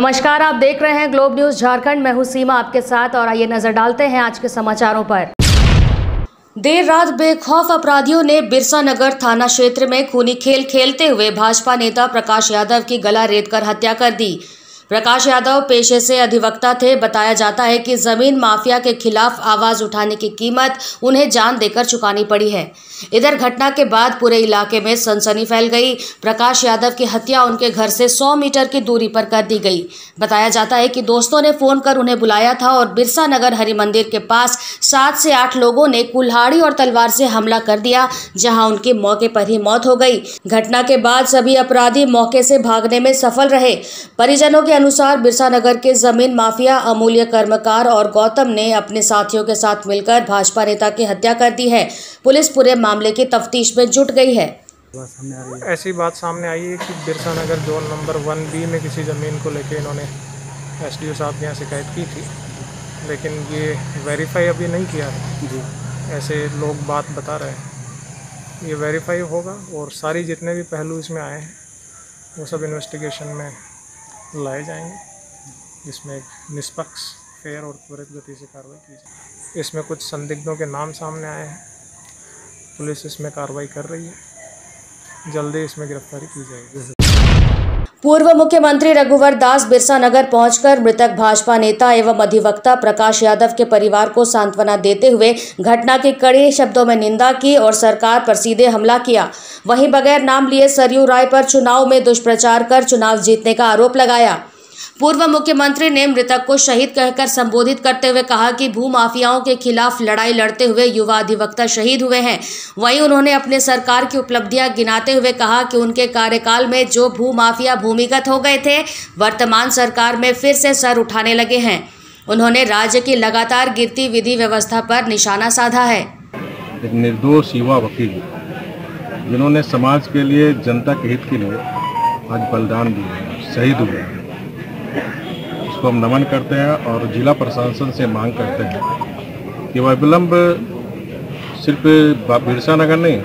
नमस्कार, आप देख रहे हैं ग्लोब न्यूज झारखंड। मैं हूं सीमा आपके साथ और आइए नजर डालते हैं आज के समाचारों पर। देर रात बेखौफ अपराधियों ने बिरसा नगर थाना क्षेत्र में खूनी खेल खेलते हुए भाजपा नेता प्रकाश यादव की गला रेतकर हत्या कर दी। प्रकाश यादव पेशे से अधिवक्ता थे। बताया जाता है कि जमीन माफिया के खिलाफ आवाज उठाने की कीमत उन्हें जान देकर चुकानी पड़ी है। इधर घटना के बाद पूरे इलाके में सनसनी फैल गई। प्रकाश यादव की हत्या उनके घर से 100 मीटर की दूरी पर कर दी गई। बताया जाता है कि दोस्तों ने फोन कर उन्हें बुलाया था और बिरसा नगर हरि मंदिर के पास 7 से 8 लोगों ने कुल्हाड़ी और तलवार से हमला कर दिया, जहां उनकी मौके पर ही मौत हो गई। घटना के बाद सभी अपराधी मौके से भागने में सफल रहे। परिजनों के अनुसार बिरसा नगर के जमीन माफिया अमूल्य कर्मकार और गौतम ने अपने साथियों के साथ मिलकर भाजपा नेता की हत्या कर दी है। पुलिस पूरे मामले की तफ्तीश में जुट गई है। ऐसी बात सामने आई है कि बिरसा नगर जोन नंबर 1B में किसी ज़मीन को लेकर इन्होंने SDO साहब के यहाँ शिकायत की थी, लेकिन ये वेरीफाई अभी नहीं किया है जी। ऐसे लोग बात बता रहे हैं, ये वेरीफाई होगा और सारी जितने भी पहलू इसमें आए हैं वो सब इन्वेस्टिगेशन में लाए जाएंगे, जिसमें एक निष्पक्ष, फेयर और त्वरित गति से कार्रवाई की जाए। इसमें कुछ संदिग्धों के नाम सामने आए हैं, पुलिस इसमें कार्रवाई कर रही है, जल्दी इसमें गिरफ्तारी की जाएगी। पूर्व मुख्यमंत्री रघुवर दास बिरसा नगर पहुंचकर मृतक भाजपा नेता एवं अधिवक्ता प्रकाश यादव के परिवार को सांत्वना देते हुए घटना की कड़े शब्दों में निंदा की और सरकार पर सीधे हमला किया। वहीं बगैर नाम लिए सरयू राय पर चुनाव में दुष्प्रचार कर चुनाव जीतने का आरोप लगाया। पूर्व मुख्यमंत्री ने मृतक को शहीद कहकर संबोधित करते हुए कहा कि भूमाफियाओं के खिलाफ लड़ाई लड़ते हुए युवा अधिवक्ता शहीद हुए हैं। वहीं उन्होंने अपने सरकार की उपलब्धियां गिनाते हुए कहा कि उनके कार्यकाल में जो भूमाफिया भूमिगत हो गए थे, वर्तमान सरकार में फिर से सर उठाने लगे हैं। उन्होंने राज्य की लगातार गिरती विधि व्यवस्था पर निशाना साधा है। एक निर्दोष युवा वकील जिन्होंने समाज के लिए, जनता के हित के लिए आज बलिदान दिए, शहीद हुए, उसको हम नमन करते हैं और जिला प्रशासन से मांग करते हैं कि वह विलम्ब सिर्फ बिरसा नगर नहीं,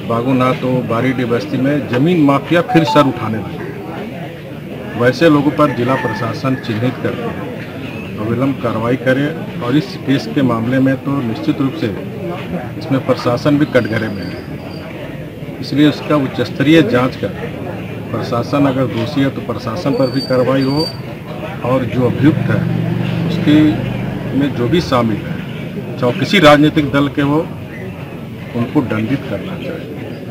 बागुनाथ तो बारीडी बस्ती में जमीन माफिया फिर सर उठाने लगे। वैसे लोगों पर जिला प्रशासन चिन्हित करके और विलम्ब कार्रवाई करे और इस केस के मामले में तो निश्चित रूप से इसमें प्रशासन भी कटघरे में है, इसलिए उसका उच्च स्तरीय जाँच कर प्रशासन अगर दोषी है तो प्रशासन पर भी कार्रवाई हो और जो अभियुक्त है उसके में जो भी शामिल है, चाहे किसी राजनीतिक दल के वो, उनको दंडित करना चाहिए।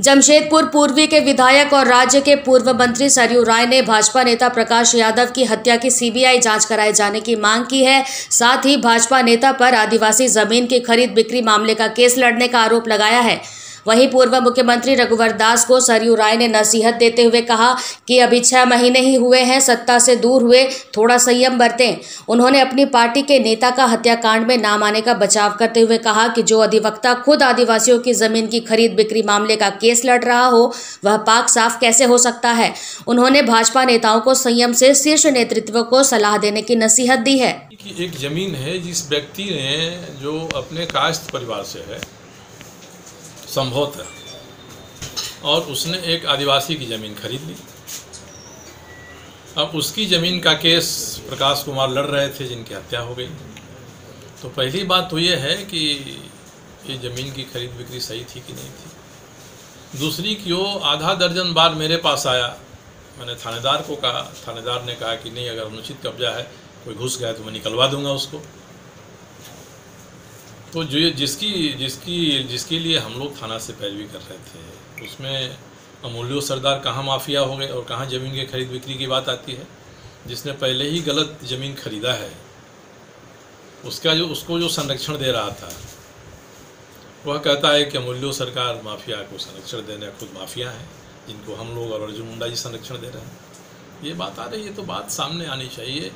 जमशेदपुर पूर्वी के विधायक और राज्य के पूर्व मंत्री सरयू राय ने भाजपा नेता प्रकाश यादव की हत्या की CBI जांच कराए जाने की मांग की है। साथ ही भाजपा नेता पर आदिवासी जमीन की खरीद बिक्री मामले का केस लड़ने का आरोप लगाया है। वहीं पूर्व मुख्यमंत्री रघुवर दास को सरयू राय ने नसीहत देते हुए कहा कि अभी 6 महीने ही हुए हैं सत्ता से दूर हुए, थोड़ा संयम बरतें। उन्होंने अपनी पार्टी के नेता का हत्याकांड में नाम आने का बचाव करते हुए कहा कि जो अधिवक्ता खुद आदिवासियों की जमीन की खरीद बिक्री मामले का केस लड़ रहा हो, वह पाक साफ कैसे हो सकता है। उन्होंने भाजपा नेताओं को संयम से शीर्ष नेतृत्व को सलाह देने की नसीहत दी है। एक जमीन है जिस व्यक्ति ने, जो अपने कायस्थ परिवार से है संभवतः, और उसने एक आदिवासी की ज़मीन खरीद ली। अब उसकी ज़मीन का केस प्रकाश कुमार लड़ रहे थे, जिनकी हत्या हो गई। तो पहली बात तो ये है कि ये ज़मीन की खरीद बिक्री सही थी कि नहीं थी। दूसरी कि वो आधा दर्जन बार मेरे पास आया, मैंने थानेदार को कहा, थानेदार ने कहा कि नहीं, अगर अनुचित कब्जा है, कोई घुस गया तो मैं निकलवा दूंगा उसको। तो जो जिसके लिए हम लोग थाना से पैरवी कर रहे थे, उसमें अमूल्य सरदार कहाँ माफिया हो गए और कहाँ ज़मीन के खरीद बिक्री की बात आती है। जिसने पहले ही गलत ज़मीन खरीदा है, उसको जो संरक्षण दे रहा था, वह कहता है कि अमूल्य सरकार माफिया को संरक्षण देने खुद माफिया हैं, जिनको हम लोग और अर्जुन मुंडा जी संरक्षण दे रहे हैं। ये बात आ रही है तो बात सामने आनी चाहिए।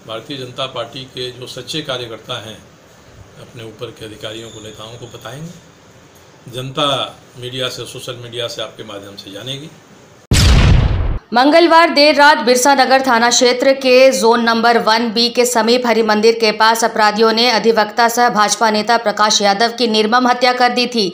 भारतीय जनता पार्टी के जो सच्चे कार्यकर्ता हैं अपने ऊपर के अधिकारियों को, नेताओं को बताएंगे। जनता मीडिया से, सोशल मीडिया से आपके माध्यम से जानेगी। मंगलवार देर रात बिरसा नगर थाना क्षेत्र के जोन नंबर 1B के समीप हरि मंदिर के पास अपराधियों ने अधिवक्ता सह भाजपा नेता प्रकाश यादव की निर्मम हत्या कर दी थी।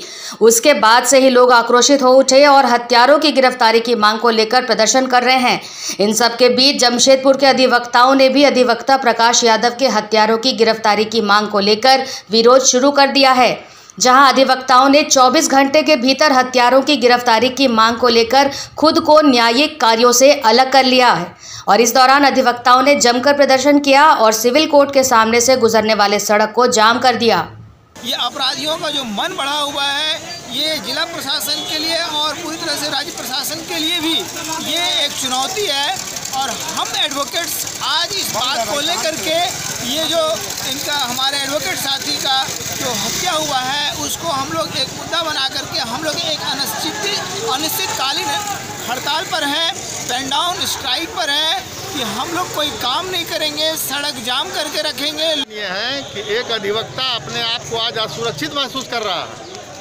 उसके बाद से ही लोग आक्रोशित हो उठे और हत्यारों की गिरफ्तारी की मांग को लेकर प्रदर्शन कर रहे हैं। इन सबके बीच जमशेदपुर के अधिवक्ताओं ने भी अधिवक्ता प्रकाश यादव के हत्यारों की गिरफ्तारी की मांग को लेकर विरोध शुरू कर दिया है। जहां अधिवक्ताओं ने 24 घंटे के भीतर हत्यारों की गिरफ्तारी की मांग को लेकर खुद को न्यायिक कार्यों से अलग कर लिया है और इस दौरान अधिवक्ताओं ने जमकर प्रदर्शन किया और सिविल कोर्ट के सामने से गुजरने वाले सड़क को जाम कर दिया। ये अपराधियों का जो मन बढ़ा हुआ है, ये जिला प्रशासन के लिए और पूरी तरह से राज्य प्रशासन के लिए भी ये एक चुनौती है। और हम एडवोकेट्स आज इस बात को लेकर के ये जो इनका हमारे एडवोकेट साथी का जो हत्या हुआ है उसको हम लोग एक मुद्दा बना करके हम लोग एक अनिश्चितकालीन हड़ताल पर हैं, पेन डाउन स्ट्राइक पर हैं कि हम लोग कोई काम नहीं करेंगे, सड़क जाम करके रखेंगे। ये है कि एक अधिवक्ता अपने आप को आज असुरक्षित महसूस कर रहा है।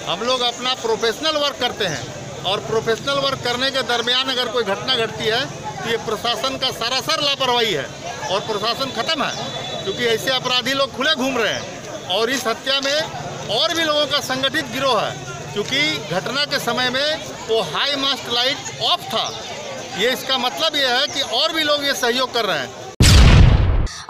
हम लोग अपना प्रोफेशनल वर्क करते हैं और प्रोफेशनल वर्क करने के दरमियान अगर कोई घटना घटती है तो ये प्रशासन का सरासर लापरवाही है और प्रशासन खत्म है, क्योंकि ऐसे अपराधी लोग खुले घूम रहे हैं। और इस हत्या में और भी लोगों का संगठित गिरोह है, क्योंकि घटना के समय में वो हाई मास्ट लाइट ऑफ था। ये इसका मतलब ये है कि और भी लोग ये सहयोग कर रहे हैं।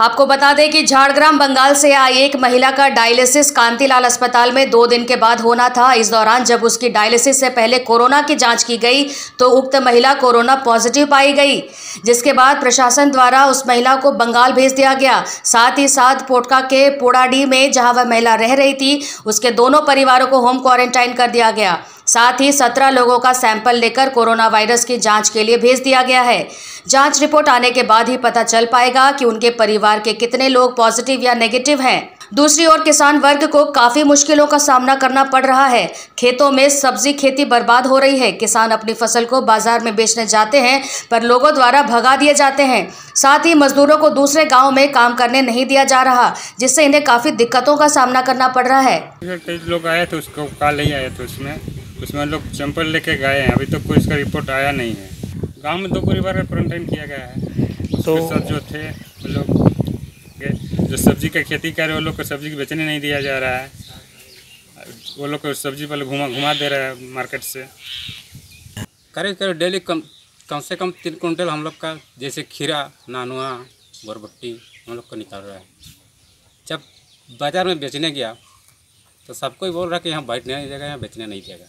आपको बता दें कि झारग्राम बंगाल से आई एक महिला का डायलिसिस कांतिलाल अस्पताल में 2 दिन के बाद होना था। इस दौरान जब उसकी डायलिसिस से पहले कोरोना की जांच की गई तो उक्त महिला कोरोना पॉजिटिव पाई गई, जिसके बाद प्रशासन द्वारा उस महिला को बंगाल भेज दिया गया। साथ ही साथ पोटका के पोड़ाडी में जहां वह महिला रह रही थी उसके दोनों परिवारों को होम क्वारंटाइन कर दिया गया। साथ ही 17 लोगों का सैंपल लेकर कोरोना वायरस की जांच के लिए भेज दिया गया है। जांच रिपोर्ट आने के बाद ही पता चल पाएगा कि उनके परिवार के कितने लोग पॉजिटिव या नेगेटिव हैं। दूसरी ओर किसान वर्ग को काफी मुश्किलों का सामना करना पड़ रहा है। खेतों में सब्जी खेती बर्बाद हो रही है। किसान अपनी फसल को बाजार में बेचने जाते हैं पर लोगों द्वारा भगा दिए जाते हैं। साथ ही मजदूरों को दूसरे गांव में काम करने नहीं दिया जा रहा, जिससे इन्हें काफी दिक्कतों का सामना करना पड़ रहा है। कई लोग आए थे, उसको कॉल नहीं आया था, उसमें लोग सैंपल लेके गए हैं। अभी तक कोई इसका रिपोर्ट आया नहीं है। गांव में 2 परिवार का क्वारंटाइन किया गया है। तो साथ जो थे वो लोग जो सब्जी का खेती कर रहे हैं वो लोग को सब्जी बेचने नहीं दिया जा रहा है। वो लोग को सब्जी पहले घुमा दे रहा है मार्केट से। करीब डेली कम से कम 3 कुंटल हम लोग का, जैसे खीरा, नानुआ, बरबट्टी हम लोग को निकाल रहा है। जब बाज़ार में बेचने गया तो सबको ही बोल रहा कि यहाँ बैठने नहीं देगा, यहाँ बेचने नहीं देगा।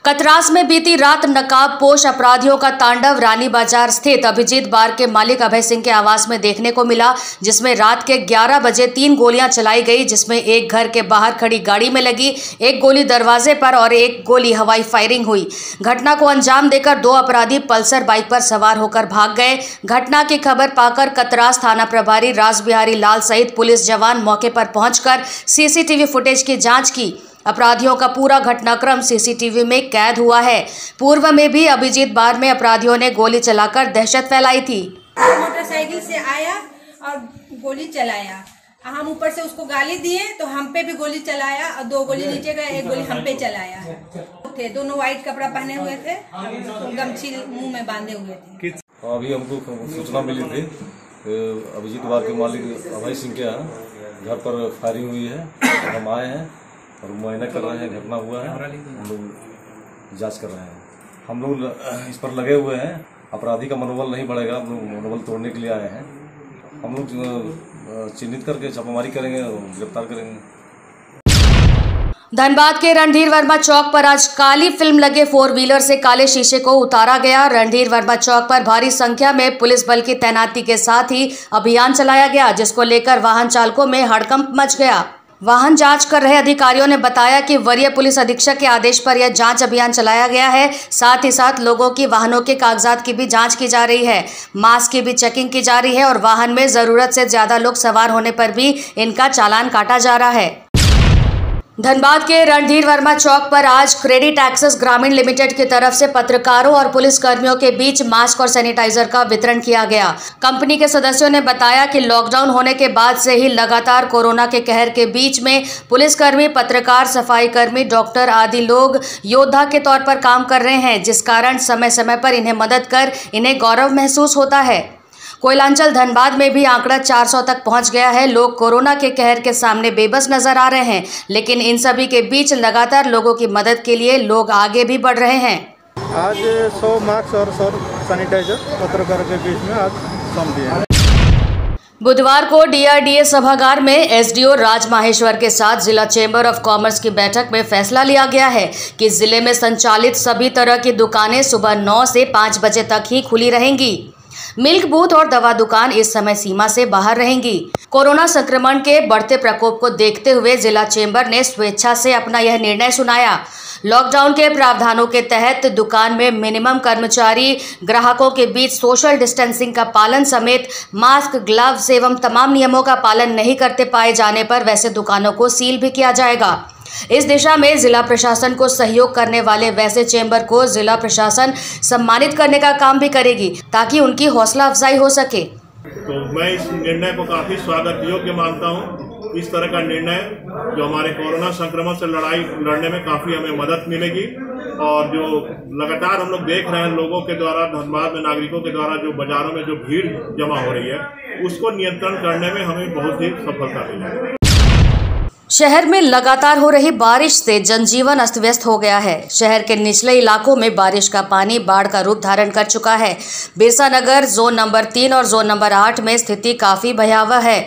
कतरास में बीती रात नकाबपोश अपराधियों का तांडव रानी बाजार स्थित अभिजीत बार के मालिक अभय सिंह के आवास में देखने को मिला, जिसमें रात के 11 बजे 3 गोलियां चलाई गई, जिसमें एक घर के बाहर खड़ी गाड़ी में लगी, एक गोली दरवाजे पर और एक गोली हवाई फायरिंग हुई। घटना को अंजाम देकर 2 अपराधी पल्सर बाइक पर सवार होकर भाग गए। घटना की खबर पाकर कतरास थाना प्रभारी रासबिहारी लाल सहित पुलिस जवान मौके पर पहुंचकर सीसीटीवी फुटेज की जांच की। अपराधियों का पूरा घटनाक्रम सीसीटीवी में कैद हुआ है। पूर्व में भी अभिजीत बार में अपराधियों ने गोली चलाकर दहशत फैलाई थी। मोटरसाइकिल से आया और गोली चलाया। हम ऊपर से उसको गाली दिए तो हम पे भी गोली चलाया और 2 गोली नीचे गए, 1 गोली हम पे चलाया। थे दोनों व्हाइट कपड़ा पहने हुए थे, गमछी मुंह में बांधे हुए थे। अभी हमको सूचना मिली थी अभिजीत बार के मालिक अभय सिंह के यहाँ घर पर फायरिंग हुई है। हम आए हैं और मुआयना कर रहे हैं। घटना हुआ है, हम लोग जांच कर रहे हैं। हम लोग इस पर लगे हुए हैं। अपराधी का मनोबल नहीं बढ़ेगा, हम लोग मनोबल तोड़ने के लिए आए हैं। हम लोग चिन्हित करके छापामारी करेंगे और गिरफ्तार करेंगे। धनबाद के रणधीर वर्मा चौक पर आज काली फिल्म लगे 4 व्हीलर से काले शीशे को उतारा गया। रणधीर वर्मा चौक पर भारी संख्या में पुलिस बल की तैनाती के साथ ही अभियान चलाया गया, जिसको लेकर वाहन चालकों में हड़कंप मच गया। वाहन जांच कर रहे अधिकारियों ने बताया कि वरीय पुलिस अधीक्षक के आदेश पर यह जांच अभियान चलाया गया है। साथ ही साथ लोगों की वाहनों के कागजात की भी जांच की जा रही है, मास्क की भी चेकिंग की जा रही है और वाहन में जरूरत से ज्यादा लोग सवार होने पर भी इनका चालान काटा जा रहा है। धनबाद के रणधीर वर्मा चौक पर आज क्रेडिट एक्सेस ग्रामीण लिमिटेड की तरफ से पत्रकारों और पुलिस कर्मियों के बीच मास्क और सैनिटाइजर का वितरण किया गया। कंपनी के सदस्यों ने बताया कि लॉकडाउन होने के बाद से ही लगातार कोरोना के कहर के बीच में पुलिसकर्मी, पत्रकार, सफाई कर्मी, डॉक्टर आदि लोग योद्धा के तौर पर काम कर रहे हैं, जिस कारण समय समय पर इन्हें मदद कर इन्हें गौरव महसूस होता है। कोयलांचल धनबाद में भी आंकड़ा 400 तक पहुंच गया है। लोग कोरोना के कहर के सामने बेबस नजर आ रहे हैं, लेकिन इन सभी के बीच लगातार लोगों की मदद के लिए लोग आगे भी बढ़ रहे हैं। आज 100 मास्क और 100 सैनिटाइजर पत्रकारों के बीच में आज सौंप दिया। बुधवार को DRDA सभागार में एसडीओ राज माहेश्वर के साथ जिला चैम्बर ऑफ कॉमर्स की बैठक में फैसला लिया गया है कि जिले में संचालित सभी तरह की दुकानें सुबह 9 से 5 बजे तक ही खुली रहेंगी। मिल्क बूथ और दवा दुकान इस समय सीमा से बाहर रहेंगी। कोरोना संक्रमण के बढ़ते प्रकोप को देखते हुए जिला चैम्बर ने स्वेच्छा से अपना यह निर्णय सुनाया। लॉकडाउन के प्रावधानों के तहत दुकान में मिनिमम कर्मचारी, ग्राहकों के बीच सोशल डिस्टेंसिंग का पालन समेत मास्क, ग्लव्स एवं तमाम नियमों का पालन नहीं करते पाए जाने पर वैसे दुकानों को सील भी किया जाएगा। इस दिशा में जिला प्रशासन को सहयोग करने वाले वैसे चैम्बर को जिला प्रशासन सम्मानित करने का काम भी करेगी, ताकि उनकी हौसला अफजाई हो सके। तो मैं इस निर्णय को काफी स्वागत योग्य मानता हूँ। इस तरह का निर्णय जो हमारे कोरोना संक्रमण से लड़ाई लड़ने में काफी हमें मदद मिलेगी, और जो लगातार हम लोग देख रहे हैं लोगों के द्वारा, धनबाद में नागरिकों के द्वारा जो बाजारों में जो भीड़ जमा हो रही है, उसको नियंत्रण करने में हमें बहुत ही सफलता मिली। शहर में लगातार हो रही बारिश से जनजीवन अस्त व्यस्त हो गया है। शहर के निचले इलाकों में बारिश का पानी बाढ़ का रूप धारण कर चुका है। बिरसा नगर जोन नंबर 3 और जोन नंबर 8 में स्थिति काफी भयावह है।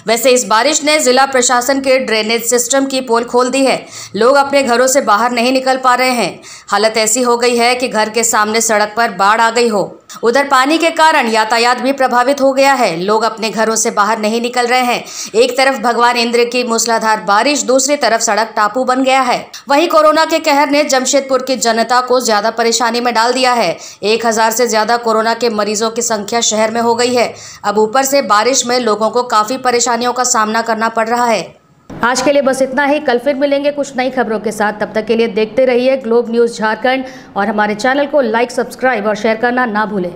वैसे इस बारिश ने जिला प्रशासन के ड्रेनेज सिस्टम की पोल खोल दी है। लोग अपने घरों से बाहर नहीं निकल पा रहे हैं। हालत ऐसी हो गई है कि घर के सामने सड़क पर बाढ़ आ गई हो। उधर पानी के कारण यातायात भी प्रभावित हो गया है। लोग अपने घरों से बाहर नहीं निकल रहे हैं। एक तरफ भगवान इंद्र की मूसलाधार बारिश, दूसरी तरफ सड़क टापू बन गया है। वहीं कोरोना के कहर ने जमशेदपुर की जनता को ज्यादा परेशानी में डाल दिया है। 1000 से ज्यादा कोरोना के मरीजों की संख्या शहर में हो गई है। अब ऊपर से बारिश में लोगों को काफी परेशानियों का सामना करना पड़ रहा है। आज के लिए बस इतना ही। कल फिर मिलेंगे कुछ नई खबरों के साथ। तब तक के लिए देखते रहिए ग्लोब न्यूज़ झारखंड और हमारे चैनल को लाइक, सब्सक्राइब और शेयर करना ना भूलें।